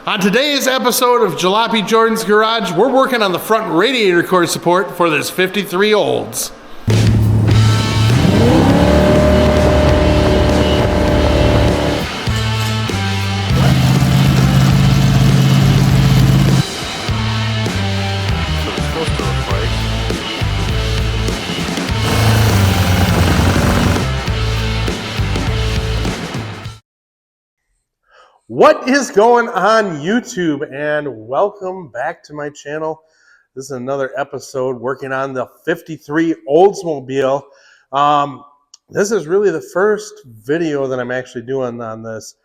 On today's episode of Jalopy Jordan's Garage, we're working on the front radiator core support for this 53 Olds. What is going on, YouTube, and welcome back to my channel. This is another episode working on the 53 Oldsmobile. This is really the first video that I'm actually doing on this.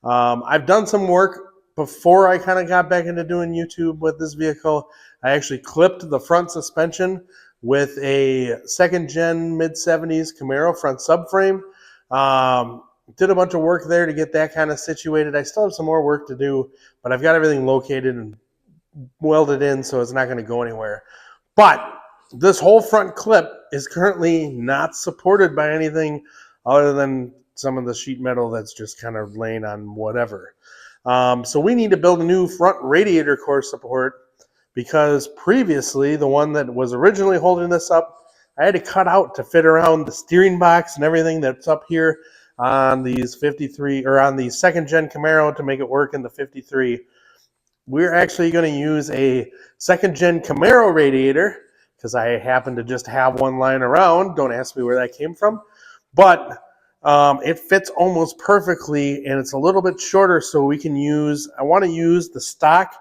I've done some work before I kind of got back into doing YouTube with this vehicle. I actually clipped the front suspension with a second-gen mid-70s Camaro front subframe. Did a bunch of work there to get that kind of situated. I still have some more work to do, but I've got everything located and welded in, so it's not going to go anywhere. But this whole front clip is currently not supported by anything other than some of the sheet metal that's just kind of laying on whatever. So we need to build a new front radiator core support because previously the one that was originally holding this up, I had to cut out to fit around the steering box and everything that's up here on these 53 or on the second gen Camaro to make it work in the 53. We're actually going to use a second gen Camaro radiator because I happen to just have one lying around. Don't ask me where that came from, but it fits almost perfectly and it's a little bit shorter, so we can use, I want to use the stock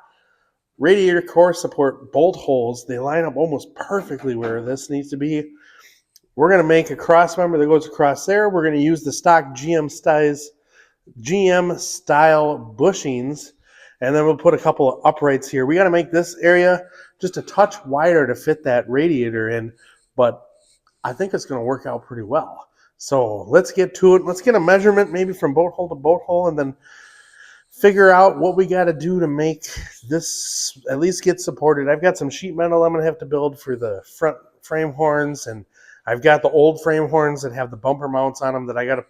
radiator core support bolt holes. They line up almost perfectly where this needs to be. We're going to make a cross member that goes across there. We're going to use the stock GM style bushings, and then we'll put a couple of uprights here. We got to make this area just a touch wider to fit that radiator in, but I think it's going to work out pretty well. So let's get to it. Let's get a measurement maybe from boat hole to boat hole and then figure out what we got to do to make this at least get supported. I've got some sheet metal I'm going to have to build for the front frame horns, and I've got the old frame horns that have the bumper mounts on them that I got to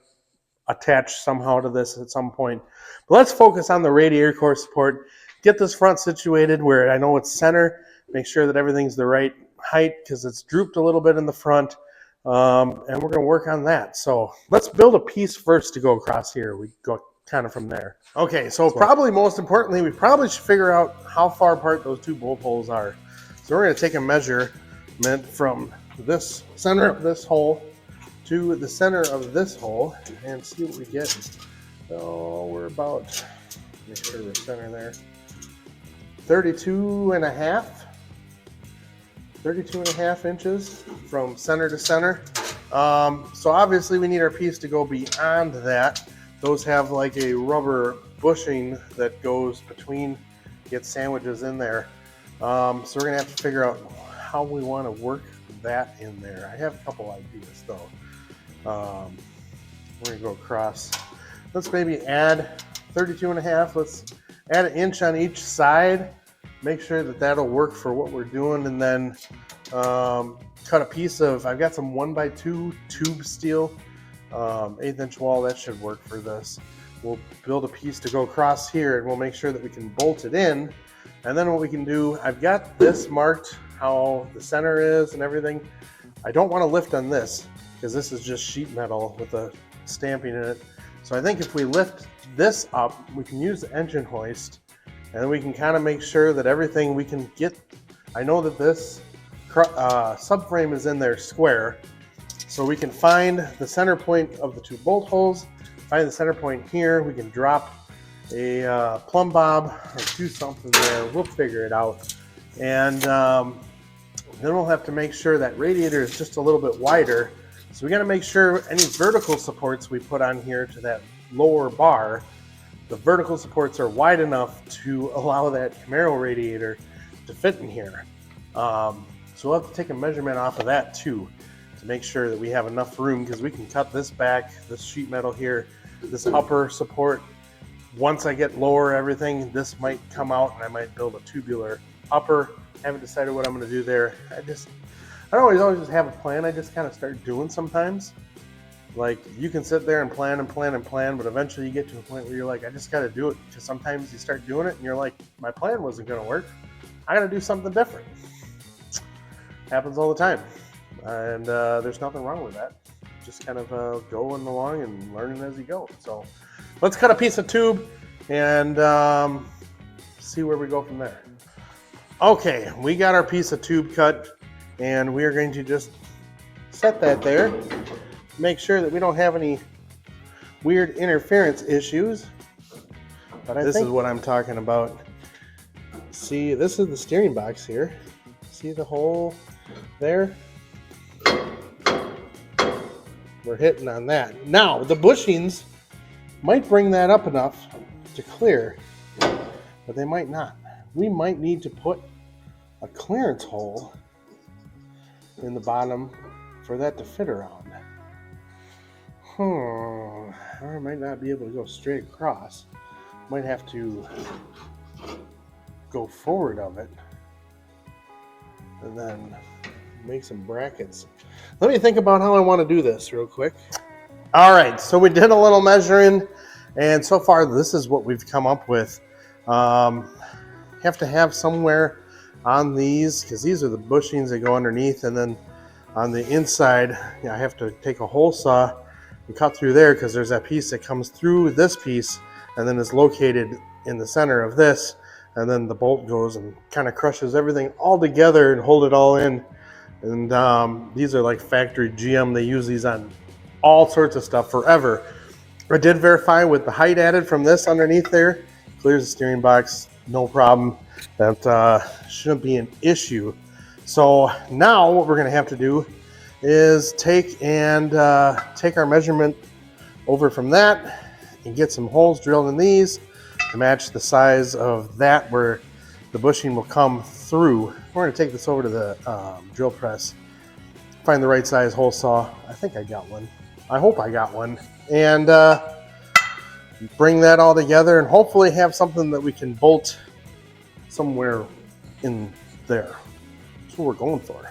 attach somehow to this at some point. But let's focus on the radiator core support, get this front situated where I know it's center, make sure that everything's the right height because it's drooped a little bit in the front, and we're going to work on that. So let's build a piece first to go across here. We go kind of from there. Okay, so probably most importantly, we probably should figure out how far apart those two bolt holes are. So we're going to take a measurement from this center of this hole to the center of this hole and see what we get. So we're about, make sure we're center there, 32 and a half inches from center to center. So obviously we need our piece to go beyond that. Those have like a rubber bushing that goes between, get sandwiches in there. So we're gonna have to figure out how we want to work that in there. I have a couple ideas though. We're gonna go across. Let's maybe add 32 and a half. Let's add an inch on each side. Make sure that that'll work for what we're doing, and then cut a piece of, I've got some 1x2 tube steel, 1/8 inch wall. That should work for this. We'll build a piece to go across here and we'll make sure that we can bolt it in. And then what we can do, I've got this marked how the center is and everything. I don't want to lift on this because this is just sheet metal with a stamping in it. So I think if we lift this up, we can use the engine hoist, and then we can kind of make sure that everything we can get. I know that this subframe is in there square, so we can find the center point of the two bolt holes, find the center point here. We can drop a plumb bob or do something there. We'll figure it out. And then we'll have to make sure that radiator is just a little bit wider. So we got to make sure any vertical supports we put on here to that lower bar, the vertical supports are wide enough to allow that Camaro radiator to fit in here. So we'll have to take a measurement off of that too to make sure that we have enough room, because we can cut this back, this sheet metal here, this upper support. Once I get lower everything, this might come out and I might build a tubular upper. Haven't decided what I'm going to do there. I don't always just have a plan. I just kind of start doing sometimes. Like, you can sit there and plan and plan and plan, but eventually you get to a point where you're like, I just got to do it. Because sometimes you start doing it and you're like, my plan wasn't going to work. I got to do something different. Happens all the time. And there's nothing wrong with that. Just kind of going along and learning as you go. So let's cut a piece of tube and see where we go from there. Okay, we got our piece of tube cut, and we are going to just set that there. Make sure that we don't have any weird interference issues. But this is what I'm talking about. See, this is the steering box here. See the hole there? We're hitting on that. Now, the bushings might bring that up enough to clear, but they might not. We might need to put a clearance hole in the bottom for that to fit around. Or I might not be able to go straight across. Might have to go forward of it and then make some brackets. Let me think about how I want to do this real quick. All right, so we did a little measuring, and so far this is what we've come up with. Have to have somewhere on these, because these are the bushings that go underneath, and then on the inside, I have to take a hole saw and cut through there, because there's that piece that comes through this piece and then is located in the center of this, and then the bolt goes and kind of crushes everything all together and hold it all in. And these are like factory GM. They use these on all sorts of stuff forever. I did verify with the height added from this underneath there. Clears the steering box, no problem. That shouldn't be an issue. So now what we're going to have to do is take our measurement over from that and get some holes drilled in these to match the size of that where the bushing will come through. We're going to take this over to the drill press, find the right size hole saw. I think I got one. I hope I got one. And bring that all together and hopefully have something that we can bolt somewhere in there. That's what we're going for.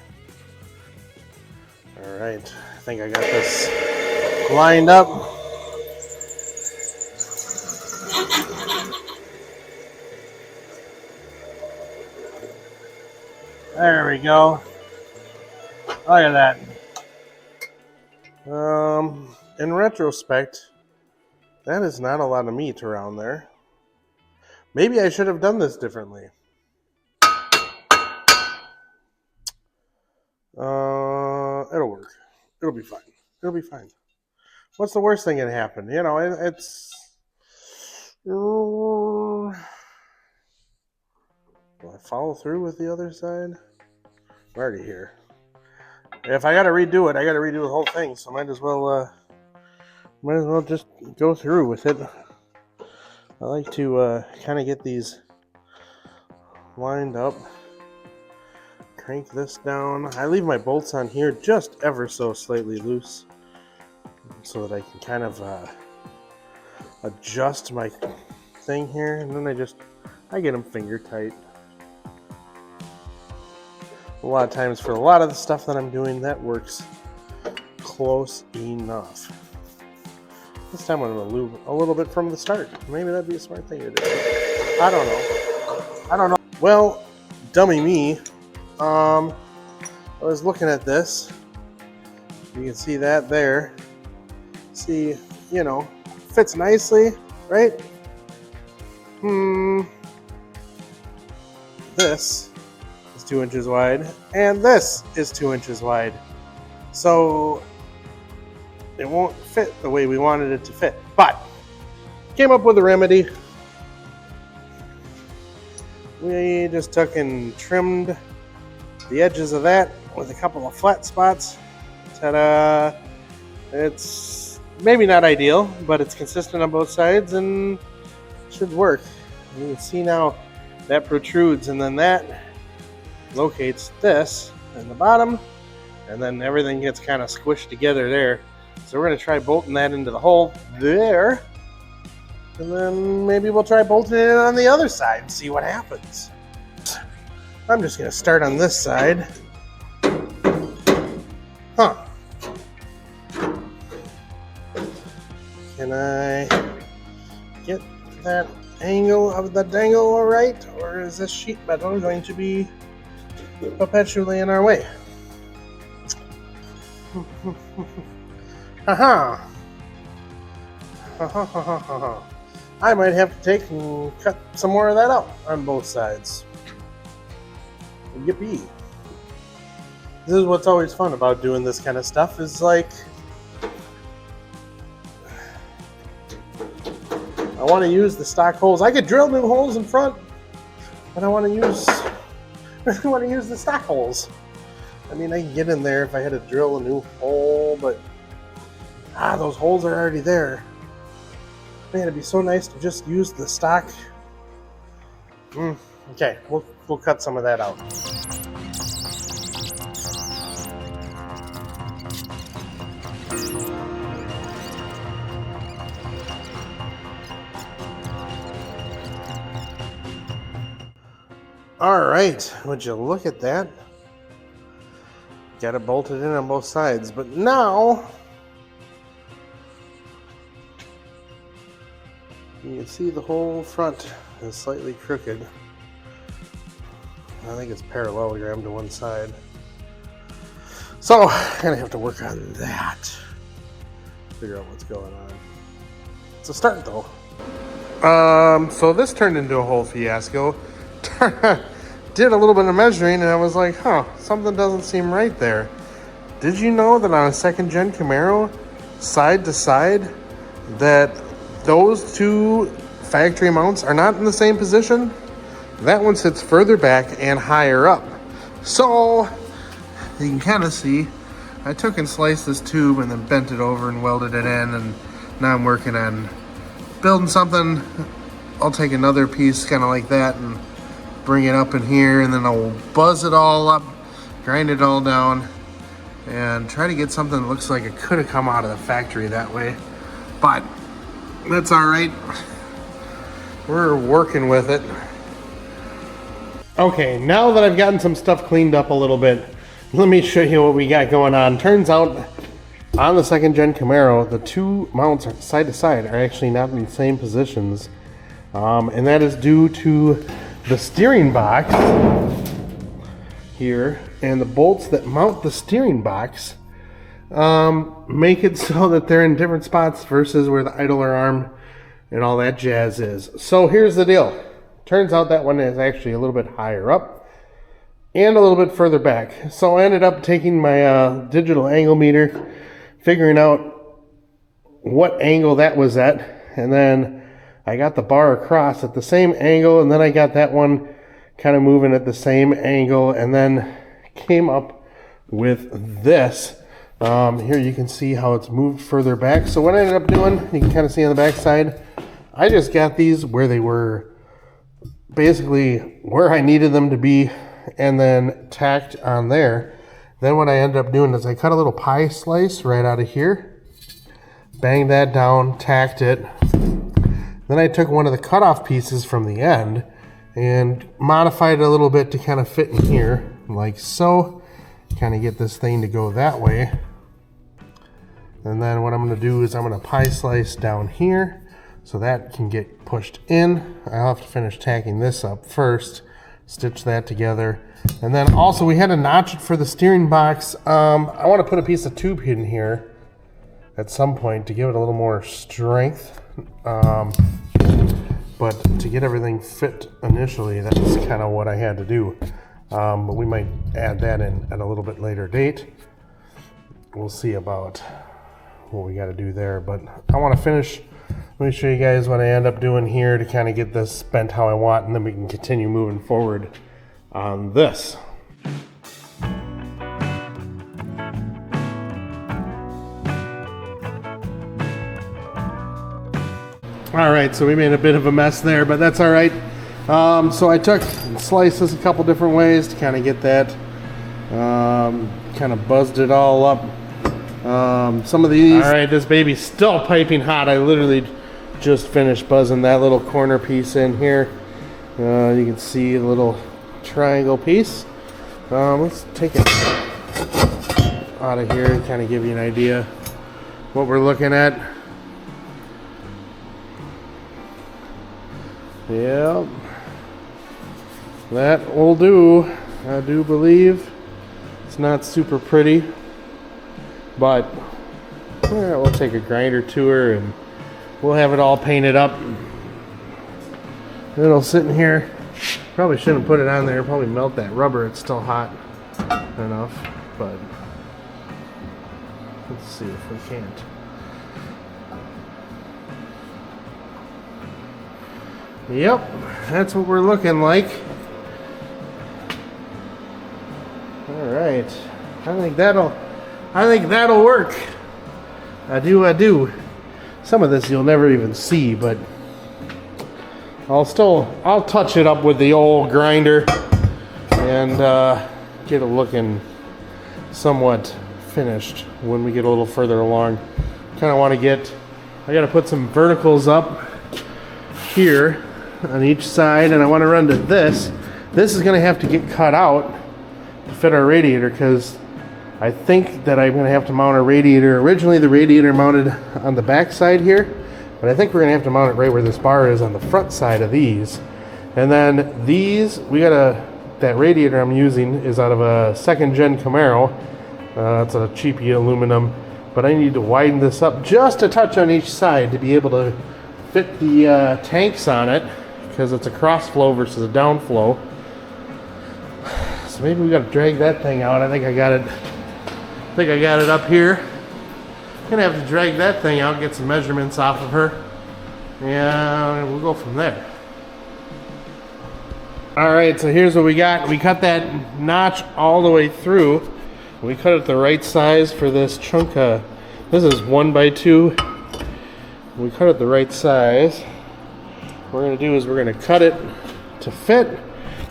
All right, I think I got this lined up. There we go. Look at that. In retrospect, that is not a lot of meat around there. Maybe I should have done this differently. It'll work. It'll be fine. It'll be fine. What's the worst thing that can happen? You know, it's... Will I follow through with the other side? I'm already here. If I gotta redo it, I gotta redo the whole thing, so might as well just go through with it. I like to kind of get these lined up. Crank this down. I leave my bolts on here just ever so slightly loose so that I can kind of adjust my thing here, and then I get them finger tight. A lot of times for a lot of the stuff that I'm doing, that works close enough. This time I'm going to lube a little bit from the start. Maybe that'd be a smart thing to do. I don't know. Well, dummy me. I was looking at this. You can see that there. See, you know, fits nicely, right? This is 2 inches wide, and this is 2 inches wide. So it won't fit the way we wanted it to fit. But came up with a remedy. We just took and trimmed the edges of that with a couple of flat spots. Ta-da! It's maybe not ideal, but it's consistent on both sides and should work. You can see now that protrudes, and then that locates this in the bottom, and then everything gets kind of squished together there. So we're going to try bolting that into the hole there, and then maybe we'll try bolting it on the other side and see what happens. I'm just going to start on this side. Can I get that angle of the dangle all right? Or is this sheet metal going to be perpetually in our way? Haha. I might have to take and cut some more of that out on both sides. Yippee. This is what's always fun about doing this kind of stuff, is like, I want to use the stock holes. I could drill new holes in front, but I want to use the stock holes. I mean, I can get in there if I had to drill a new hole, but those holes are already there. Man, it'd be so nice to just use the stock. Okay, we'll cut some of that out. All right, would you look at that? Got it bolted in on both sides, but now you can see the whole front is slightly crooked. I think it's parallelogram to one side. So I'm gonna have to work on that. Figure out what's going on. It's a start though. So this turned into a whole fiasco. Did a little bit of measuring and I was like, something doesn't seem right there. Did you know that on a second gen Camaro, side to side, that those two factory mounts are not in the same position? That one sits further back and higher up. So you can kind of see, I took and sliced this tube and then bent it over and welded it in, and now I'm working on building something. I'll take another piece kind of like that and bring it up in here, and then I'll buzz it all up, grind it all down, and try to get something that looks like it could have come out of the factory that way. But that's all right. We're working with it. Okay, now that I've gotten some stuff cleaned up a little bit, let me show you what we got going on. Turns out on the second gen Camaro, the two mounts side to side are actually not in the same positions. And that is due to the steering box here, and the bolts that mount the steering box make it so that they're in different spots versus where the idler arm and all that jazz is. So here's the deal. Turns out that one is actually a little bit higher up and a little bit further back. So I ended up taking my digital angle meter, figuring out what angle that was at, and then I got the bar across at the same angle, and then I got that one kind of moving at the same angle, and then came up with this. Here you can see how it's moved further back. So what I ended up doing, you can kind of see on the back side, I just got these where they were basically where I needed them to be, and then tacked on there. Then what I ended up doing is I cut a little pie slice right out of here, banged that down, tacked it. Then I took one of the cutoff pieces from the end and modified it a little bit to kind of fit in here, like so. Kind of get this thing to go that way. And then what I'm going to do is I'm going to pie slice down here so that can get pushed in. I'll have to finish tacking this up first, stitch that together. And then also we had to notch it for the steering box. I want to put a piece of tube in here at some point to give it a little more strength. But to get everything fit initially, that's kind of what I had to do. But we might add that in at a little bit later date. We'll see about what we got to do there. But I want to finish. Let me show you guys what I end up doing here to kind of get this bent how I want, and then we can continue moving forward on this. All right, so we made a bit of a mess there, but that's all right. So I took and sliced this a couple different ways to kind of get that, kind of buzzed it all up. Some of these. All right, this baby's still piping hot. I literally just finished buzzing that little corner piece in here. You can see the little triangle piece. Let's take it out of here and kind of give you an idea what we're looking at. Yep. That will do. I do believe. It's not super pretty, but we'll take a grinder to her and we'll have it all painted up. It'll sit in here. Probably shouldn't put it on there. Probably melt that rubber. It's still hot enough, but let's see if we can't. Yep, that's what we're looking like. All right, I think that'll work. I do. Some of this you'll never even see, but I'll touch it up with the old grinder and get it looking somewhat finished when we get a little further along. Kind of want to I got to put some verticals up here on each side, and I want to run to this. This is going to have to get cut out to fit our radiator, because I think that I'm going to have to mount a radiator. Originally the radiator mounted on the back side here, but I think we're going to have to mount it right where this bar is on the front side of these. And then these, that radiator I'm using is out of a second gen Camaro. It's a cheapy aluminum, but I need to widen this up just a touch on each side to be able to fit the tanks on it, because it's a cross flow versus a down flow. So maybe we got to drag that thing out. I think I got it up here. Gonna have to drag that thing out, get some measurements off of her, and we'll go from there. All right, so here's what we got. We cut that notch all the way through. We cut it the right size for this chunk. This is 1x2. We cut it the right size. What we're gonna do is we're gonna cut it to fit,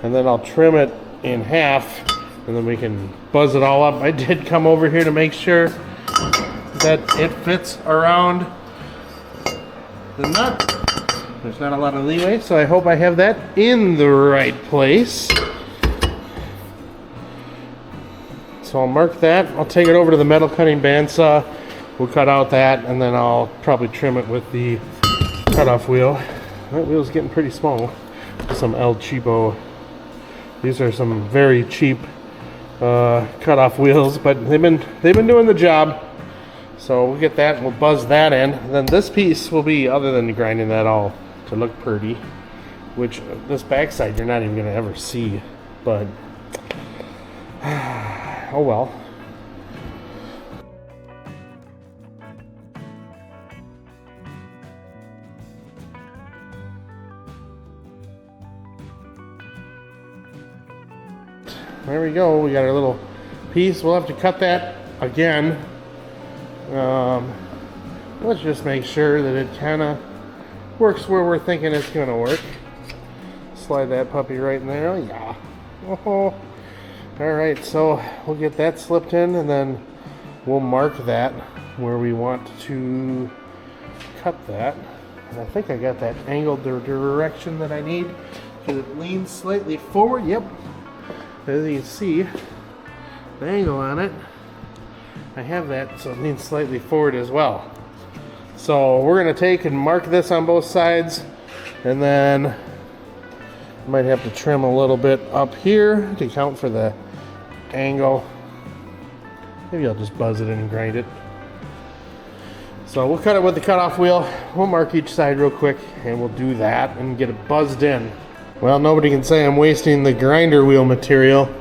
and then I'll trim it in half, and then we can buzz it all up. I did come over here to make sure that it fits around the nut. There's not a lot of leeway, so I hope I have that in the right place. So I'll mark that. I'll take it over to the metal cutting bandsaw. We'll cut out that, and then I'll probably trim it with the cutoff wheel. That wheel's getting pretty small. Some El Cheapo. These are some very cheap cutoff wheels, but they've been doing the job. So we'll get that, we'll buzz that in. And then this piece will be, other than grinding that all to look pretty, which this backside you're not even gonna ever see, but oh well. There we go, we got our little piece. We'll have to cut that again. Let's just make sure that it kind of works where we're thinking it's going to work. Slide that puppy right in there. Oh, yeah. Oh. All right, so we'll get that slipped in, and then we'll mark that where we want to cut that. And I think I got that angled the direction that I need, because it leans slightly forward. Yep. As you can see, the angle on it, I have that, so it leans slightly forward as well. So we're going to take and mark this on both sides, and then I might have to trim a little bit up here to account for the angle. Maybe I'll just buzz it in and grind it. So we'll cut it with the cutoff wheel. We'll mark each side real quick, and we'll do that and get it buzzed in. Well, nobody can say I'm wasting the grinder wheel material.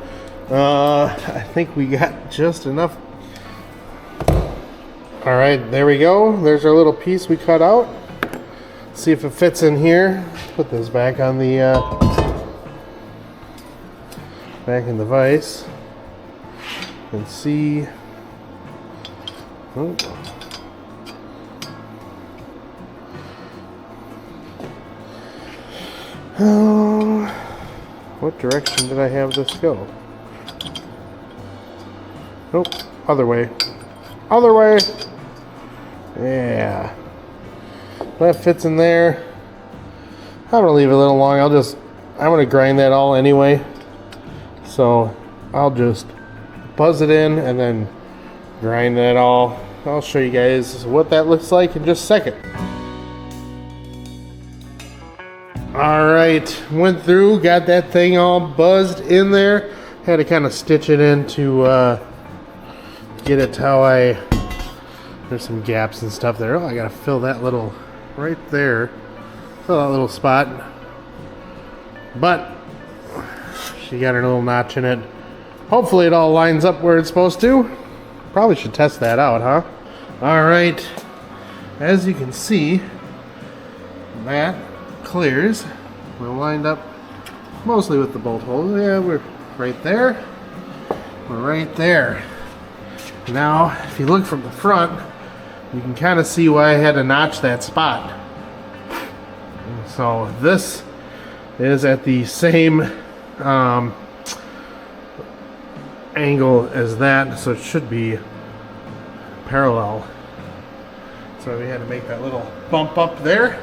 I think we got just enough. All right, there we go. There's our little piece we cut out. See if it fits in here. Put this back on the back in the vise and see. Oh. Oh, what direction did I have this go? Nope, other way. Other way. Yeah. That fits in there. I'm gonna leave it a little long. I'm gonna grind that all anyway. So I'll just buzz it in and then grind that all. I'll show you guys what that looks like in just a second. All right, went through, got that thing all buzzed in there. Had to kind of stitch it in to get it how there's some gaps and stuff there. Oh, I gotta fill that little, right there. Fill that little spot. But she got her little notch in it. Hopefully it all lines up where it's supposed to. Probably should test that out, huh? All right, as you can see, that clears. We're lined up mostly with the bolt holes. Yeah, we're right there. We're right there. Now, if you look from the front, you can kind of see why I had to notch that spot. So this is at the same angle as that, so it should be parallel. So we had to make that little bump up there.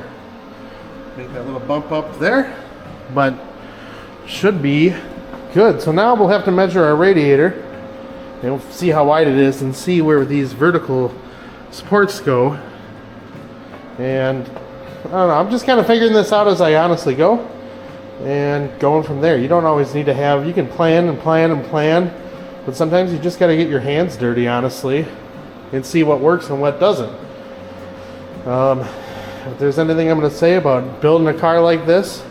But should be good. So now we'll have to measure our radiator and we'll see how wide it is and see where these vertical supports go. And I don't know, I'm just kind of figuring this out as I honestly go and going from there. You don't always need to have, you can plan and plan and plan, but sometimes you just got to get your hands dirty, honestly, and see what works and what doesn't. If there's anything I'm going to say about building a car like this,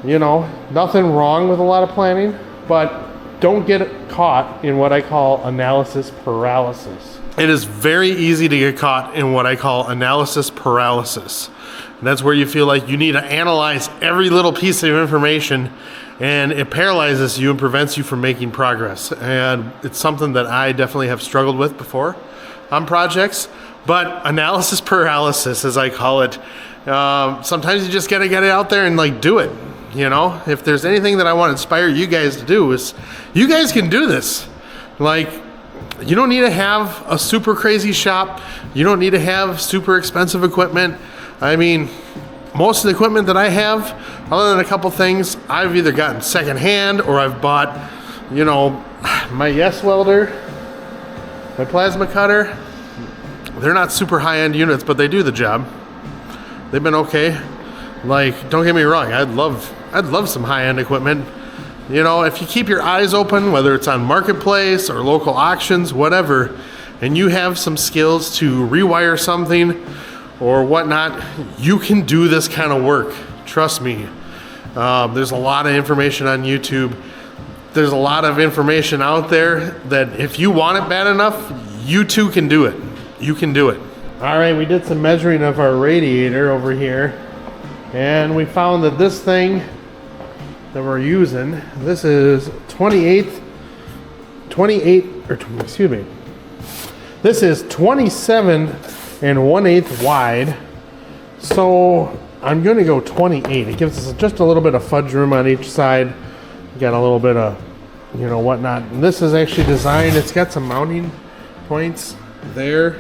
you know, nothing wrong with a lot of planning, but don't get caught in what I call analysis paralysis. It is very easy to get caught in what I call analysis paralysis. And that's where you feel like you need to analyze every little piece of information, and it paralyzes you and prevents you from making progress. And it's something that I definitely have struggled with before on projects. But analysis paralysis, as I call it, sometimes you just gotta get it out there and like do it. You know, if there's anything that I want to inspire you guys to do is, you guys can do this. Like, you don't need to have a super crazy shop. You don't need to have super expensive equipment. I mean, most of the equipment that I have, other than a couple things, I've either gotten secondhand or I've bought, you know, my Yes welder, my plasma cutter. They're not super high-end units, but they do the job. They've been okay. Like, don't get me wrong, I'd love some high-end equipment. You know, if you keep your eyes open, whether it's on Marketplace or local auctions, whatever, and you have some skills to rewire something or whatnot, you can do this kind of work. Trust me. There's a lot of information on YouTube. There's a lot of information out there that if you want it bad enough, you too can do it. You can do it. All right, we did some measuring of our radiator over here, and we found that this thing that we're using, this is this is 27 1/8 wide. So I'm gonna go 28. It gives us just a little bit of fudge room on each side. You got a little bit of, you know, whatnot. And this is actually designed, it's got some mounting points there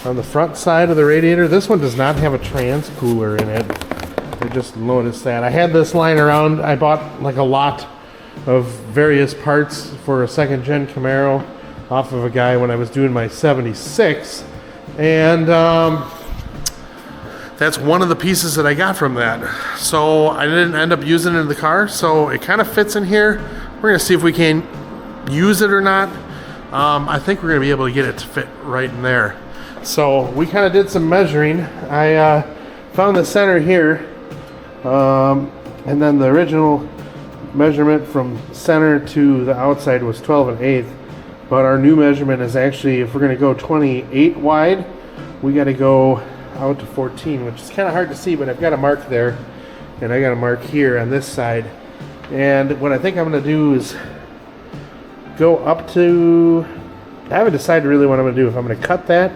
on the front side of the radiator. This one does not have a trans cooler in it. I just noticed that. I had this lying around. I bought like a lot of various parts for a second gen Camaro off of a guy when I was doing my 76. And that's one of the pieces that I got from that. So I didn't end up using it in the car. So it kind of fits in here. We're gonna see if we can use it or not. I think we're gonna be able to get it to fit right in there. So we kind of did some measuring. I found the center here, and then the original measurement from center to the outside was 12 1/8, but our new measurement is actually, if we're going to go 28 wide, we got to go out to 14, which is kind of hard to see, but I've got a mark there, and I got a mark here on this side. And what I think I'm going to do is go up to, I haven't decided really what I'm going to do, if I'm going to cut that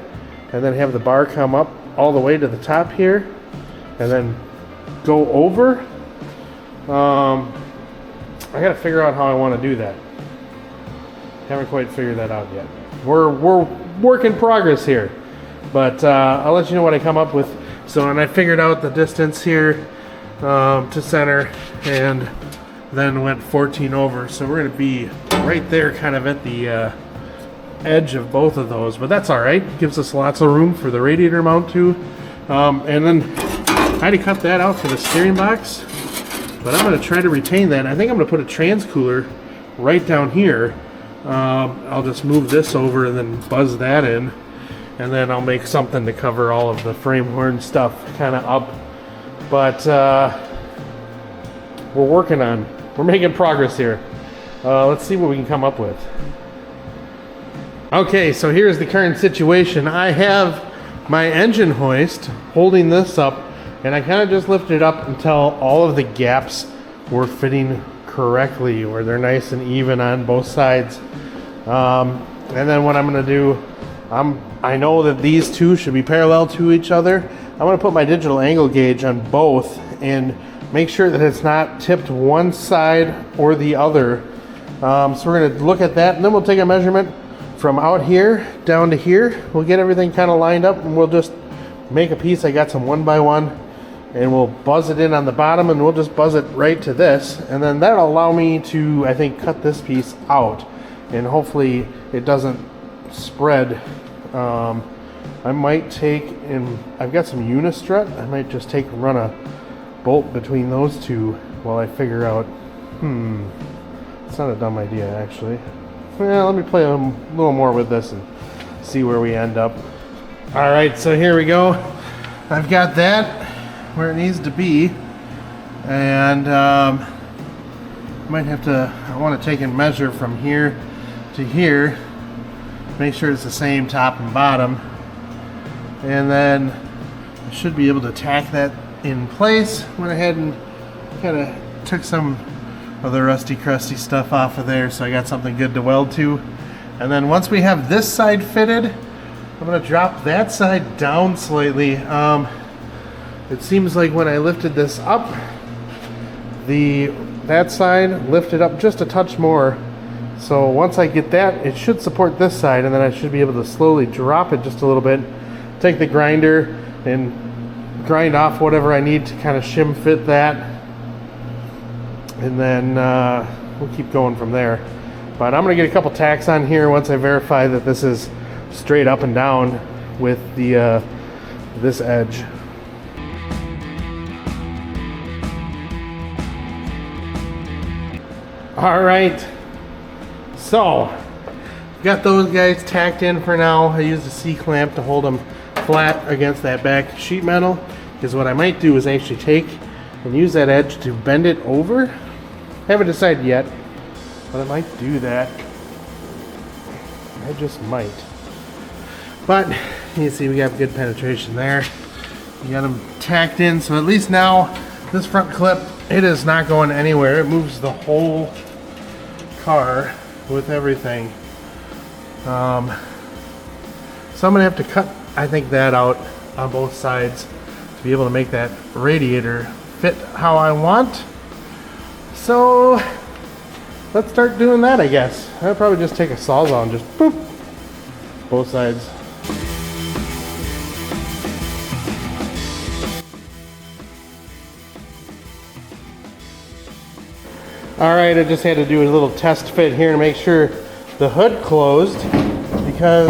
and then have the bar come up all the way to the top here and then go over. I got to figure out how I want to do that. Haven't quite figured that out yet. We're work in progress here, but I'll let you know what I come up with. So, and I figured out the distance here to center, and then went 14 over. So we're going to be right there, kind of at the edge of both of those, but that's all right. Gives us lots of room for the radiator mount too. And then I had to cut that out for the steering box. But I'm going to try to retain that. I think I'm going to put a trans cooler right down here. I'll just move this over and then buzz that in. And then I'll make something to cover all of the frame horn stuff kind of up. But we're making progress here. Let's see what we can come up with. Okay, so here's the current situation. I have my engine hoist holding this up, and I kind of just lifted it up until all of the gaps were fitting correctly, where they're nice and even on both sides. And then what I'm going to do, I know that these two should be parallel to each other. I'm going to put my digital angle gauge on both and make sure that it's not tipped one side or the other. So we're going to look at that, and then we'll take a measurement from out here down to here. We'll get everything kind of lined up, and we'll just make a piece. I got some 1x1, and we'll buzz it in on the bottom, and we'll just buzz it right to this, and then that'll allow me to, I think, cut this piece out, and hopefully it doesn't spread. I might take, and I've got some unistrut, I might just run a bolt between those two while I figure out, it's not a dumb idea actually. Well, let me play a little more with this and see where we end up. Alright, so here we go. I've got that where it needs to be, and I want to take and measure from here to here, make sure it's the same top and bottom, and then I should be able to tack that in place. Went ahead and kind of took some of the rusty crusty stuff off of there, so I got something good to weld to. And then once we have this side fitted, I'm going to drop that side down slightly. It seems like when I lifted this up, that side lifted up just a touch more. So once I get that, it should support this side, and then I should be able to slowly drop it just a little bit, take the grinder and grind off whatever I need to kind of shim fit that, and then we'll keep going from there. But I'm going to get a couple tacks on here once I verify that this is straight up and down with the this edge. All right, so got those guys tacked in for now. I used a C-clamp to hold them flat against that back sheet metal, because what I might do is actually take and use that edge to bend it over. I haven't decided yet, but I might do that. I just might. But you see we got good penetration there. We got them tacked in, so at least now this front clip, it is not going anywhere. It moves the whole car with everything. So I'm gonna have to cut, I think, that out on both sides to be able to make that radiator fit how I want. So let's start doing that, I guess. I'll probably just take a Sawzall and just boop both sides. Alright, I just had to do a little test fit here to make sure the hood closed, because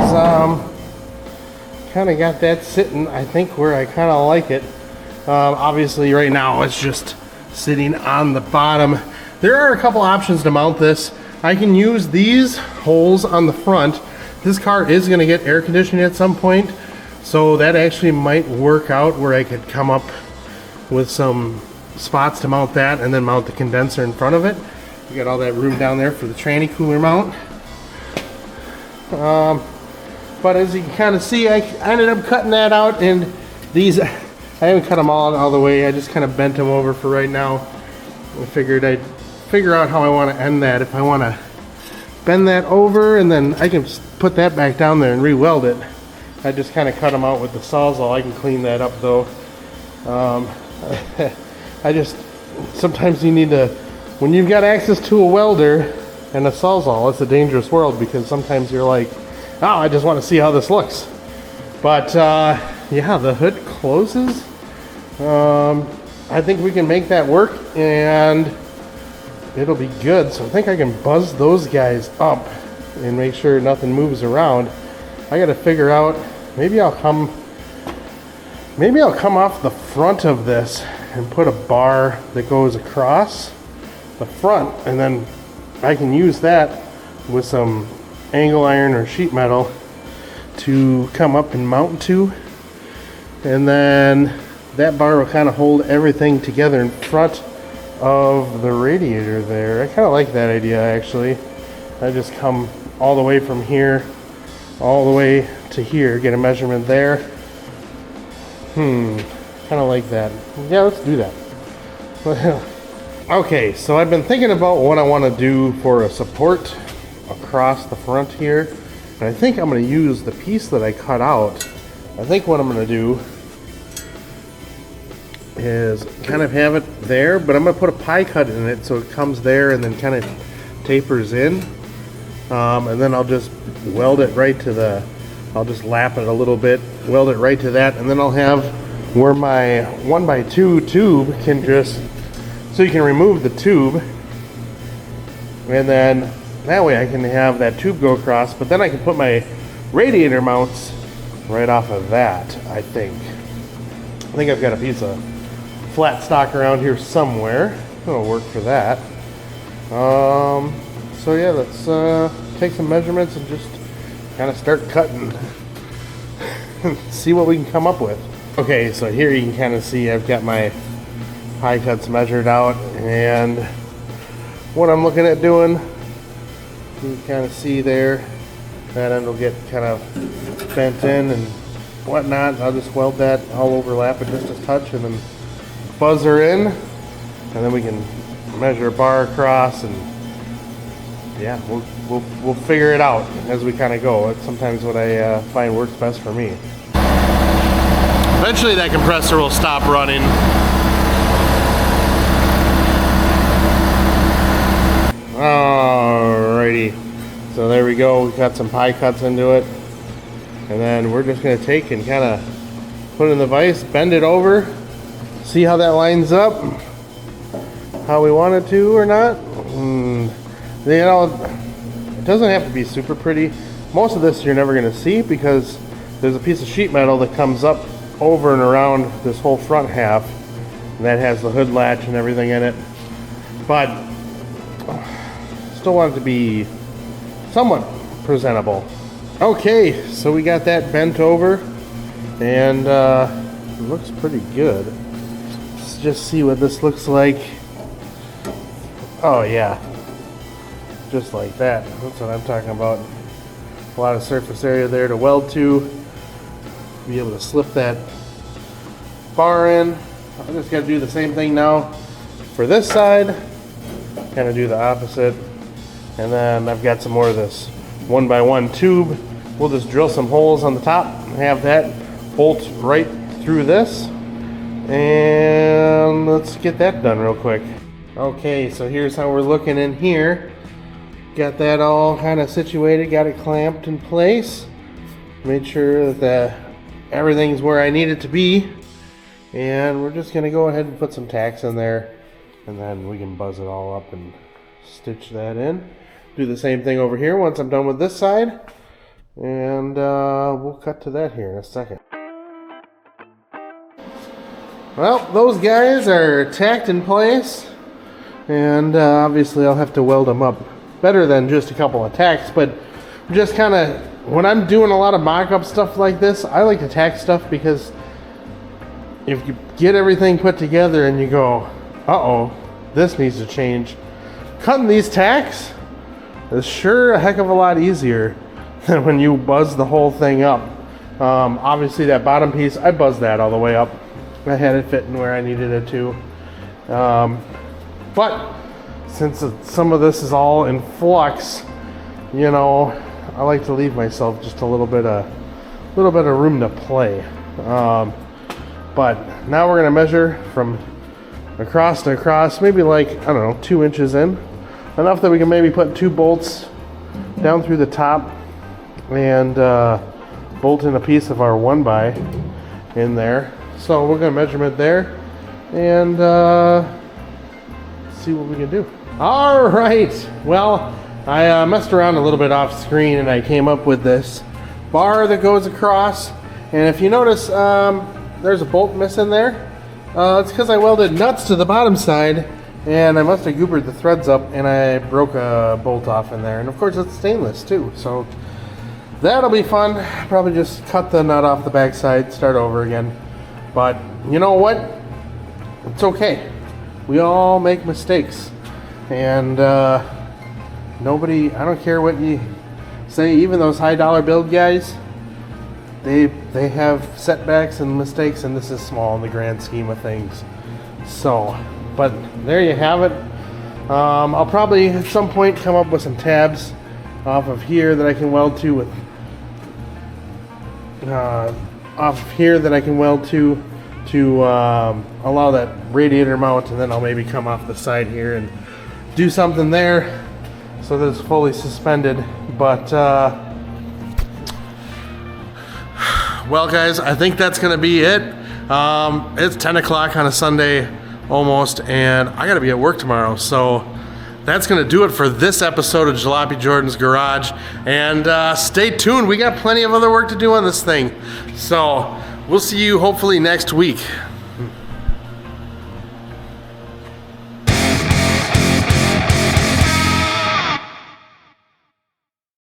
kind of got that sitting, I think, where I kind of like it. Obviously right now it's just sitting on the bottom. There are a couple options to mount this. I can use these holes on the front. This car is going to get air conditioning at some point, so that actually might work out where I could come up with some spots to mount that and then mount the condenser in front of it. We got all that room down there for the tranny cooler mount. But as you can kind of see, I ended up cutting that out, and these, I haven't cut them all the way. I just kind of bent them over for right now. I figured I'd figure out how I want to end that. If I want to bend that over, and then I can put that back down there and re-weld it. I just kind of cut them out with the Sawzall. I can clean that up though. Sometimes you need to, when you've got access to a welder and a Sawzall, it's a dangerous world, because sometimes you're like, oh, I just want to see how this looks. But yeah, the hood closes. I think we can make that work, and it'll be good. So I think I can buzz those guys up and make sure nothing moves around. I got to figure out, maybe I'll come off the front of this and put a bar that goes across the front, and then I can use that with some angle iron or sheet metal to come up and mount to, and then that bar will kind of hold everything together in front of the radiator there. I kind of like that idea, actually. I just come all the way from here all the way to here, get a measurement there. Kind of like that. Yeah, let's do that. Okay, so I've been thinking about what I want to do for a support across the front here, and I think I'm going to use the piece that I cut out. I think what I'm going to do is kind of have it there, but I'm going to put a pie cut in it so it comes there and then kind of tapers in, and then I'll just weld it right to the, I'll just lap it a little bit, weld it right to that, and then I'll have where my 1x2 tube can just, so you can remove the tube, and then that way I can have that tube go across, but then I can put my radiator mounts right off of that, I think. I think I've got a piece of flat stock around here somewhere. It'll work for that. So yeah, let's take some measurements and just kind of start cutting. See what we can come up with. Okay, so here you can kind of see I've got my pie cuts measured out, and what I'm looking at doing, you can kind of see there, that end will get kind of bent in and whatnot. I'll just weld that, I'll overlap it just a touch and then buzzer in, and then we can measure a bar across, and yeah, we'll figure it out as we kind of go. It's sometimes what I find works best for me. Eventually that compressor will stop running. Alrighty, so there we go. We got some pie cuts into it, and then we're just going to take and kind of put it in the vise, bend it over, see how that lines up, how we want it to or not. You know, it doesn't have to be super pretty. Most of this you're never going to see because there's a piece of sheet metal that comes up over and around this whole front half, and that has the hood latch and everything in it, but still want it to be somewhat presentable. Okay, so we got that bent over, and it looks pretty good. Let's just see what this looks like. Oh yeah, just like that. That's what I'm talking about. A lot of surface area there to weld to. Be able to slip that bar in. I just got to do the same thing now for this side. Kind of do the opposite. And then I've got some more of this 1x1 tube. We'll just drill some holes on the top and have that bolt right through this. And let's get that done real quick. Okay, so here's how we're looking in here. Got that all kind of situated, got it clamped in place. Made sure that everything's where I need it to be. And we're just gonna go ahead and put some tacks in there, and then we can buzz it all up and stitch that in. Do the same thing over here once I'm done with this side, and we'll cut to that here in a second. Well, those guys are tacked in place, and obviously I'll have to weld them up better than just a couple of tacks, but just kind of, when I'm doing a lot of mock-up stuff like this, I like to tack stuff because if you get everything put together and you go, uh-oh, this needs to change, cutting these tacks is sure a heck of a lot easier than when you buzz the whole thing up. Obviously that bottom piece, I buzzed that all the way up. I had it fitting where I needed it to. But since some of this is all in flux, you know, I like to leave myself just a little bit of room to play. But now we're gonna measure from across to across, maybe like, I don't know, 2 inches in. Enough that we can maybe put 2 bolts down through the top and bolt in a piece of our 1x in there. So we're gonna measurement there and see what we can do. All right, well, I messed around a little bit off screen and I came up with this bar that goes across. And if you notice, there's a bolt missing there. It's because I welded nuts to the bottom side, and I must have goobered the threads up, and I broke a bolt off in there. And of course it's stainless too, so that'll be fun. Probably just cut the nut off the back side, start over again. But you know what? It's okay. We all make mistakes. And nobody, I don't care what you say, even those high dollar build guys, they have setbacks and mistakes, and this is small in the grand scheme of things. So, but there you have it. I'll probably at some point come up with some tabs off of here that I can weld to with allow that radiator mount, and then I'll maybe come off the side here and do something there so that it's fully suspended. But well guys, I think that's gonna be it. It's 10 o'clock on a Sunday almost, and I gotta be at work tomorrow, so that's gonna do it for this episode of Jalopy Jordan's Garage. And stay tuned, we got plenty of other work to do on this thing, so we'll see you hopefully next week.